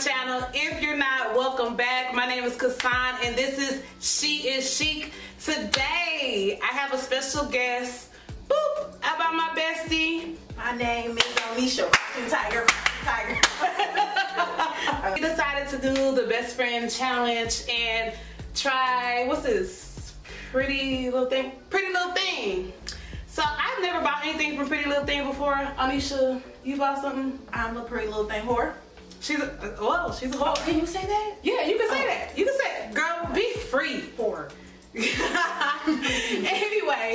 channel. If you're not, welcome back. My name is Kassan and this is She Is Chic. Today I have a special guest. Boop! About my bestie. My name is Alicia. Tiger. We decided to do the best friend challenge and try, what's this? Pretty Little Thing. So I've never bought anything from Pretty Little Thing before. Anisha, you bought something? I'm a Pretty Little Thing whore. She's a whore. Oh, can you say that? Yeah, you can say that. You can say it. Girl, be free. Whore. Anyway.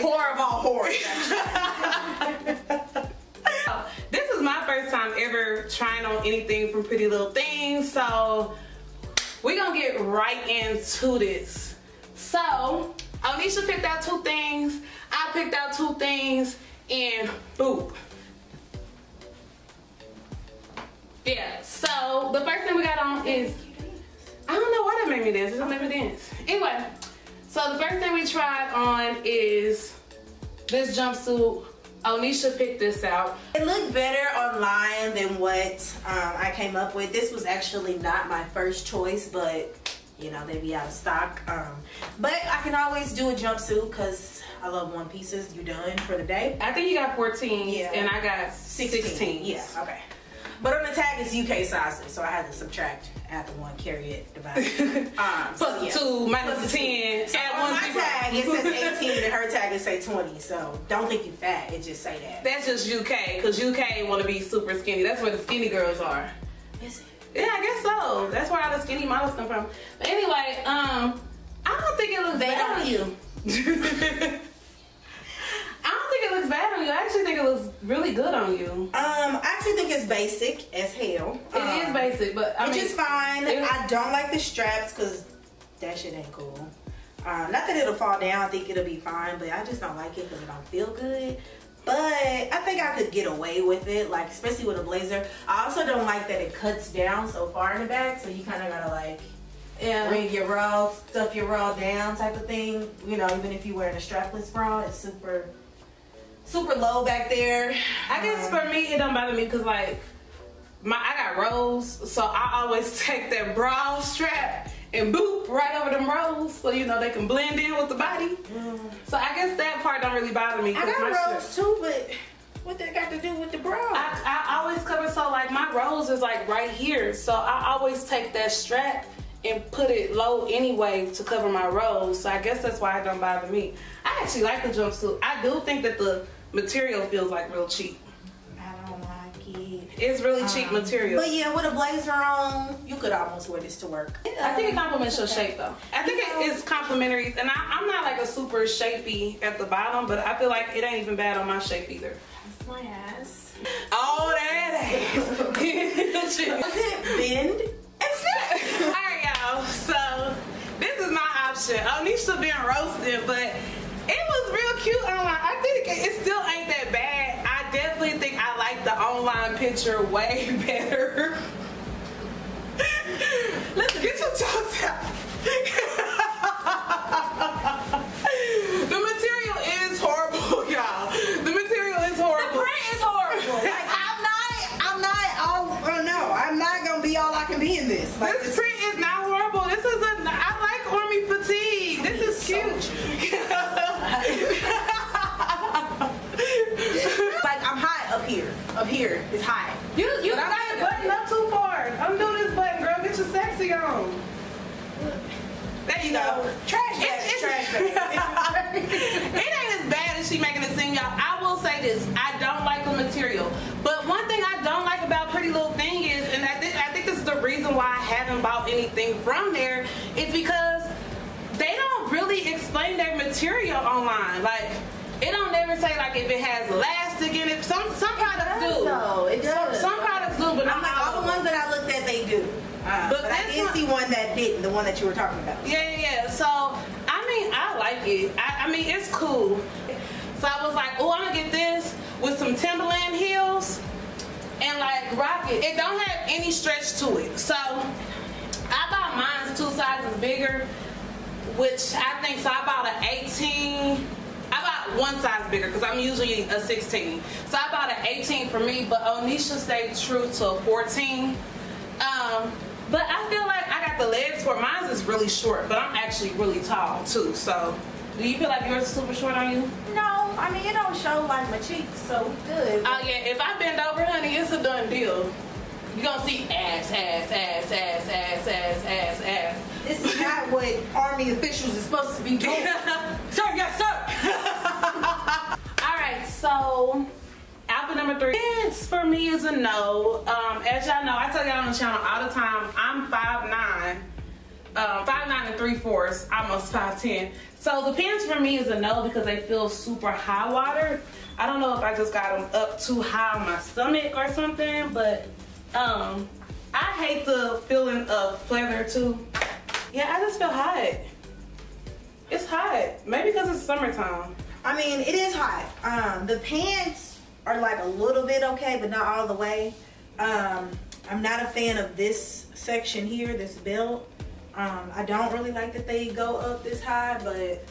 Whore of all whores, This is my first time ever trying on anything from Pretty Little Thing, so we're gonna get right into this. So, Anisha picked out two things, I picked out two things, and boop. Yeah, so the first thing we got on is, I don't know why that made me dance, it don't make me dance. Anyway, so the first thing we tried on is this jumpsuit. Anisha picked this out. It looked better online than what I came up with. This was actually not my first choice, but you know, they be out of stock. But I can always do a jumpsuit because I love one pieces. You done for the day? I think you got 14 yeah, and I got 16. Yeah, okay. But on the tag it's UK sizes, so I had to subtract, add the one, carry it, divide it. Plus the 2 minus the 10. So on my tag it says 18 and her tag it say 20. So don't think you fat, it just say that. That's just UK, because UK want to be super skinny. That's where the skinny girls are. Is it? Yeah, I guess so. That's where all the skinny models come from. But anyway, I don't think it looks bad on you. I don't think it looks bad on you. I actually think it looks really good on you. I actually think it's basic as hell. It is basic, but I mean, it's just fine. I don't like the straps because that shit ain't cool. Not that it'll fall down. I think it'll be fine, but I just don't like it because it don't feel good. But I think I could get away with it, like especially with a blazer. I also don't like that it cuts down so far in the back, so you kind of gotta like bring your bra, stuff your bra down type of thing. You know, even if you're wearing a strapless bra, it's super low back there. I guess for me it don't bother me because like I got rolls, so I always take that bra strap and boop right over them rolls so you know they can blend in with the body. So I guess that part don't really bother me. I got rolls too, but what that got to do with the bra? I always cover, so like my rolls is like right here, so I always take that strap and put it low anyway to cover my rolls. So I guess that's why it don't bother me. I actually like the jumpsuit. I do think that the material feels like real cheap. I don't like it. It's really cheap material. But yeah, with a blazer on, you could almost wear this to work. I think it complements your shape though. I think it is complimentary, and I'm not like a super shapey at the bottom, but I feel like it ain't even bad on my shape either. That's my ass. Oh, that ass. Does it bend and snap? Alright y'all, so this is my option. Anisha been roasted, but it was real cute online. I think it still ain't that bad. I definitely think I like the online picture way better. Listen, get your jokes out. The material is horrible, y'all. The material is horrible. The print is horrible. Like I'm not gonna be all I can be in this. Like, this print is not horrible. This is I like army fatigue. This is cute. Like I'm high up here. Up here is high. You got it buttoned up too far. Undo this button, girl. Get your sexy on. There you go. Trash bag. Trash bag. It ain't as bad as she making it seem, y'all. I will say this. I don't like the material. But one thing I don't like about Pretty Little Thing is, and I think this is the reason why I haven't bought anything from there, is because they don't really explain their material online. Like, it don't ever say like if it has elastic in it. Some products do. No, it does. Some products do, but I'm like all the ones that I looked at, they do. But I did see one that didn't, the one that you were talking about. Yeah. So, I mean, I like it. I mean, it's cool. So I was like, oh, I'm gonna get this with some Timberland heels and like rock it. It don't have any stretch to it. So, I bought mine 2 sizes bigger, which I think, so I bought an 18. I bought 1 size bigger because I'm usually a 16. So I bought an 18 for me, but Anisha stayed true to a 14. But I feel like I got the legs for it. Mine is really short, but I'm actually really tall too. So, do you feel like yours is super short on you? No, I mean it don't show like my cheeks, so we good. Oh yeah, if I bend over, honey, it's a done deal. You're gonna see ass, ass, ass, ass, ass, ass, ass, ass. This is not what Army officials are supposed to be doing. Sir, yes, sir. All right, so outfit number 3. Pants for me is a no. As y'all know, I tell y'all on the channel all the time, I'm 5'9", 5'9 3/4", almost 5'10". So the pants for me is a no because they feel super high water. I don't know if I just got them up too high on my stomach or something, but I hate the feeling of pleather too. Yeah, I just feel hot. It's hot. Maybe because it's summertime. I mean, it is hot. The pants are like a little bit okay, but not all the way. I'm not a fan of this section here, this belt. I don't really like that they go up this high, but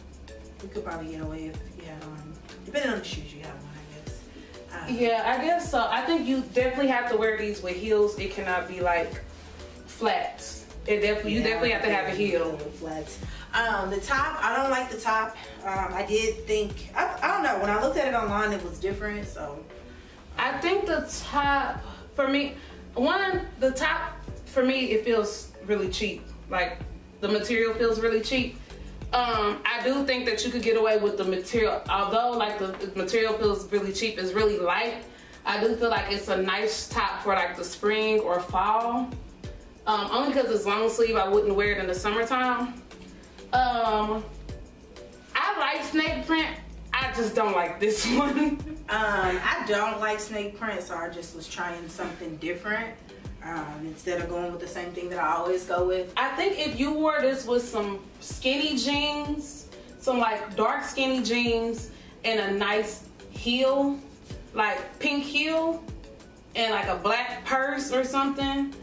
we could probably get away if you had on, depending on the shoes you have on, I guess. Yeah, I guess so. I think you definitely have to wear these with heels. It cannot be like flats. You definitely have to have a heel. Flats. The top, I don't like the top. I did think, I don't know, when I looked at it online, it was different, so. I think the top, for me, the top, for me, it feels really cheap. Like, the material feels really cheap. I do think that you could get away with the material, although like the material feels really cheap, it's really light. I do feel like it's a nice top for like the spring or fall. Only because it's long sleeve, I wouldn't wear it in the summertime. I like snake print, I just don't like this one. I don't like snake print, so I just was trying something different. Instead of going with the same thing that I always go with. I think if you wore this with some skinny jeans, some like dark skinny jeans and a nice heel, like pink heel, and like a black purse or something,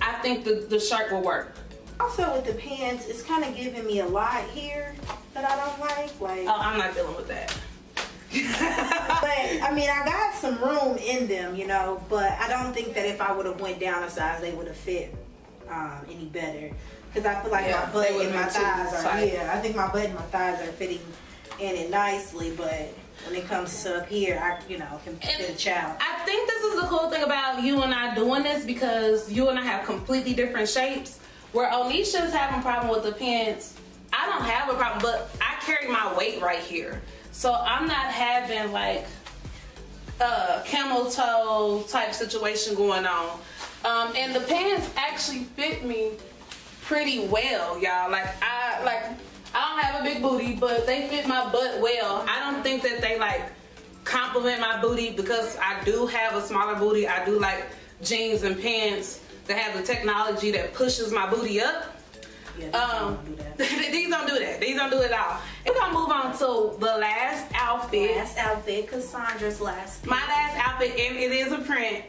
I think the shirt will work. Also with the pants, it's kind of giving me a lot here that I don't like. Oh, I'm not dealing with that. But I mean, I got some room in them, you know, but I don't think that if I would have went down a size, they would have fit any better. Because I feel like my butt and my thighs are, I think my butt and my thighs are fitting in it nicely, but when it comes to up here, I, you know, can fit a child. I think this is the cool thing about you and I doing this, because you and I have completely different shapes. Where Onisha's having a problem with the pants, I don't have a problem, but I carry my weight right here. So I'm not having like a camel toe type situation going on. And the pants actually fit me pretty well, y'all. Like I don't have a big booty, but they fit my butt well. I don't think that they like compliment my booty because I do have a smaller booty. I do like jeans and pants that have the technology that pushes my booty up. Yeah, don't do that. These don't do that. These don't do it at all. We're gonna move on to the last outfit. Last outfit, Cassandra's last. My last outfit, and it is a print.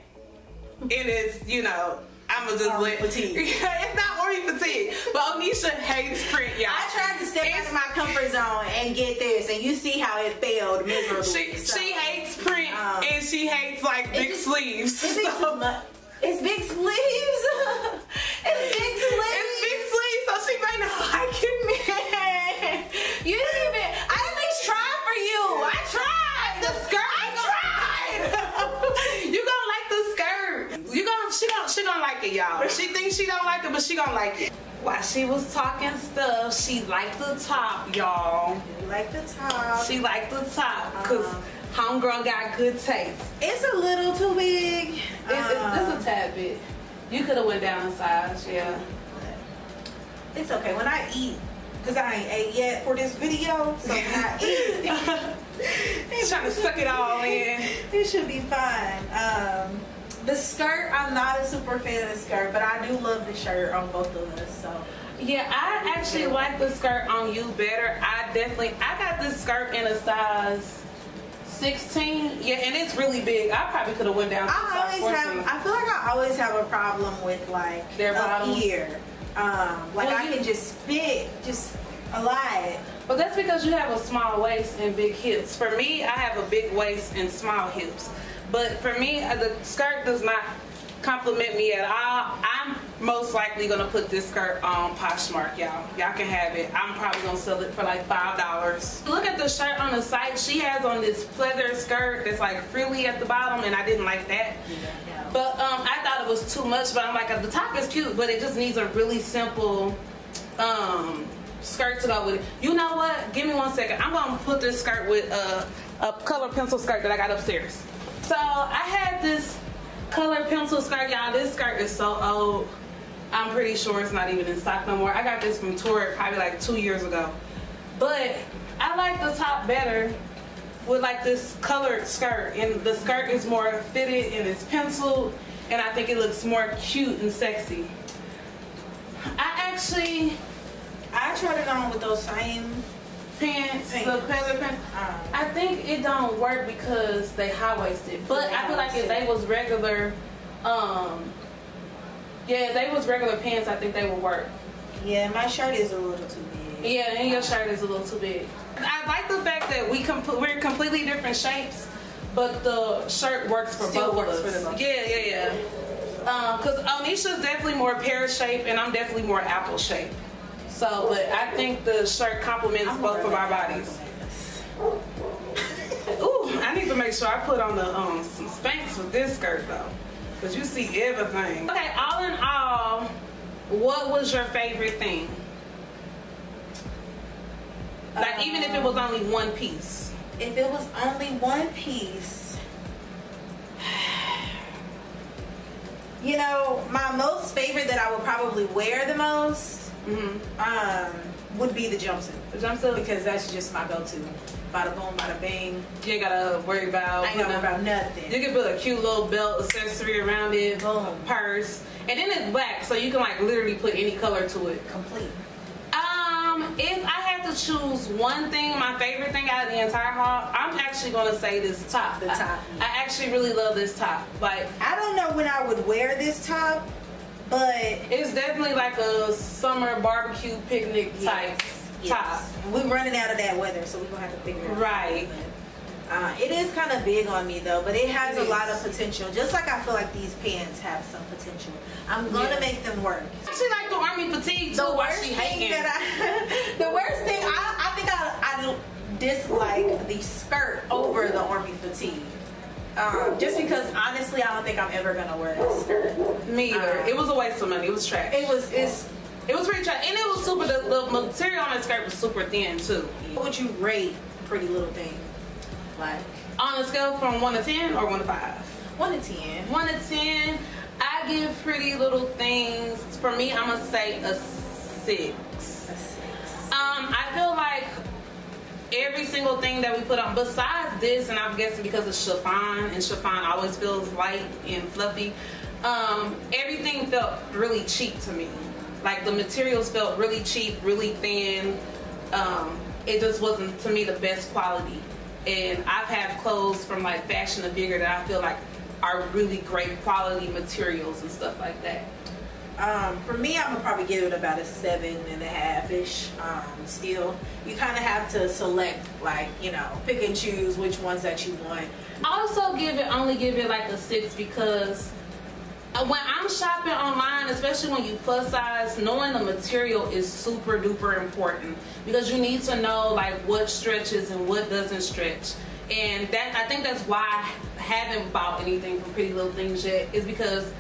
It is, you know, I'ma just Army fatigue. It's not Army fatigue, but Onisha hates print, y'all. I tried to step out of my comfort zone and get this, and you see how it failed miserably. She hates print, and she hates like big sleeves. It's big sleeves. It's big sleeves. It's big sleeves. It's big sleeves, so she may not like it. Man, you didn't even. I at least tried for you. I tried the skirt. I tried. You gonna like the skirt. She gonna like it, y'all. She thinks she don't like it, but she gonna like it. While she was talking stuff, she liked the top, y'all. You like the top. She liked the top, cause homegirl got good taste. It's a little too big. It's a tad bit. You could have went down in size, yeah. It's okay when I eat, cause I ain't ate yet for this video. So when I eat, trying to suck it all in. It should be fine. The skirt, I'm not a super fan of the skirt, but I do love the shirt on both of us. So yeah, I actually like the skirt on you better. I got this skirt in a size 16. Yeah, and it's really big. I probably could have went down to size 14. I feel like I always have a problem with like their bottoms here. I can just fit just a lot. But that's because you have a small waist and big hips. For me, I have a big waist and small hips. But for me, the skirt does not compliment me at all. most likely gonna put this skirt on Poshmark, y'all. Y'all can have it. I'm probably gonna sell it for like $5. Look at the shirt on the site. She has on this pleather skirt that's like frilly at the bottom, and I didn't like that. But I thought it was too much, but I'm like, the top is cute, but it just needs a really simple skirt to go with it. You know what? Give me 1 second. I'm gonna put this skirt with a color pencil skirt that I got upstairs. So I had this color pencil skirt, y'all. This skirt is so old. I'm pretty sure it's not even in stock no more. I got this from Torrid probably like 2 years ago. But I like the top better with like this colored skirt. And the skirt is more fitted and it's penciled. And I think it looks more cute and sexy. I tried it on with those same pants. The pleather pants. I think it don't work because they high-waisted. But I feel like if they was regular, yeah, if they was regular pants, I think they would work. Yeah, my shirt is a little too big. Yeah, and your shirt is a little too big. I like the fact that we're completely different shapes, but the shirt works for both of us. Yeah. Because Onisha's definitely more pear shape, and I'm definitely more apple shape. So, but I think the shirt complements both of our bodies. Ooh, I need to make sure I put on the some Spanx with this skirt though, because you see everything. Okay, all in all, what was your favorite thing? Like, even if it was only one piece. If it was only one piece, you know, my most favorite that I would probably wear the most would be the jumpsuit. The jumpsuit? Because that's just my go-to. Bada boom, bada bing. You ain't gotta worry about. I ain't gotta worry about nothing. You can put a cute little belt accessory around it, boom, purse, and then it's black, so you can like literally put any color to it. Complete. If I had to choose one thing, my favorite thing out of the entire haul, I'm actually gonna say this top. The top. I actually really love this top. Like, I don't know when I would wear this top, but it's definitely like a summer barbecue picnic type top. We're running out of that weather, so we're gonna have to figure it out. Right. It is kind of big on me though, but it has a lot of potential. Just like I feel like these pants have some potential. I'm gonna make them work. She like the army fatigue too. The worst thing I think I dislike the skirt over the army fatigue. Just because honestly, I don't think I'm ever gonna wear this skirt. Me either. It was a waste of money. It was trash. It was pretty trash, and it was super. The material on the skirt was super thin too. What would you rate Pretty Little Thing? Like on a scale from 1 to 10 or 1 to 5? 1 to 10. 1 to 10. I give Pretty Little Things, for me, I'm gonna say a 6. I feel like every single thing that we put on, besides this, and I'm guessing because it's chiffon, and chiffon always feels light and fluffy, everything felt really cheap to me. Like the materials felt really cheap, really thin. It just wasn't, to me, the best quality. And I've had clothes from like Fashion and Bigger that I feel like are really great quality materials and stuff like that. For me, I'm gonna probably give it about a 7.5-ish. Still, you kind of have to select, like, you know, pick and choose which ones that you want. I also only give it like a 6 because when I'm shopping online, especially when you plus size, knowing the material is super duper important because you need to know like what stretches and what doesn't stretch. And that, I think that's why I haven't bought anything from Pretty Little Things yet, is because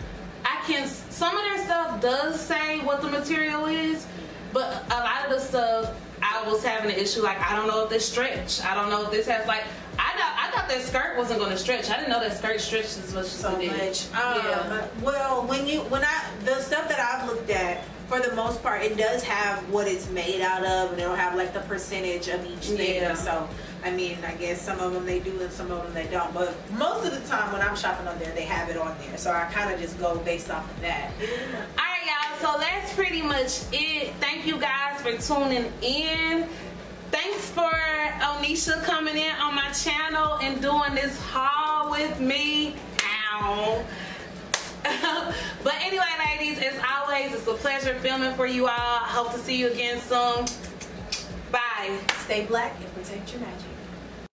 some of their stuff does say what the material is, but a lot of the stuff I was having an issue, like, I don't know if this stretch. I don't know if this has, like, I thought that skirt wasn't going to stretch. I didn't know that skirt stretched as much as it did. Yeah. Well, the stuff that I've looked at, for the most part, it does have what it's made out of, and it'll have like the percentage of each thing. Yeah. So, I mean, I guess some of them they do and some of them they don't. But most of the time when I'm shopping on there, they have it on there. So I kind of just go based off of that. Alright, y'all. So that's pretty much it. Thank you guys for tuning in. Thanks for Onisha coming in on my channel and doing this haul with me. Ow. But anyway, ladies, as always, it's a pleasure filming for you all. I hope to see you again soon. Bye. Stay black and protect your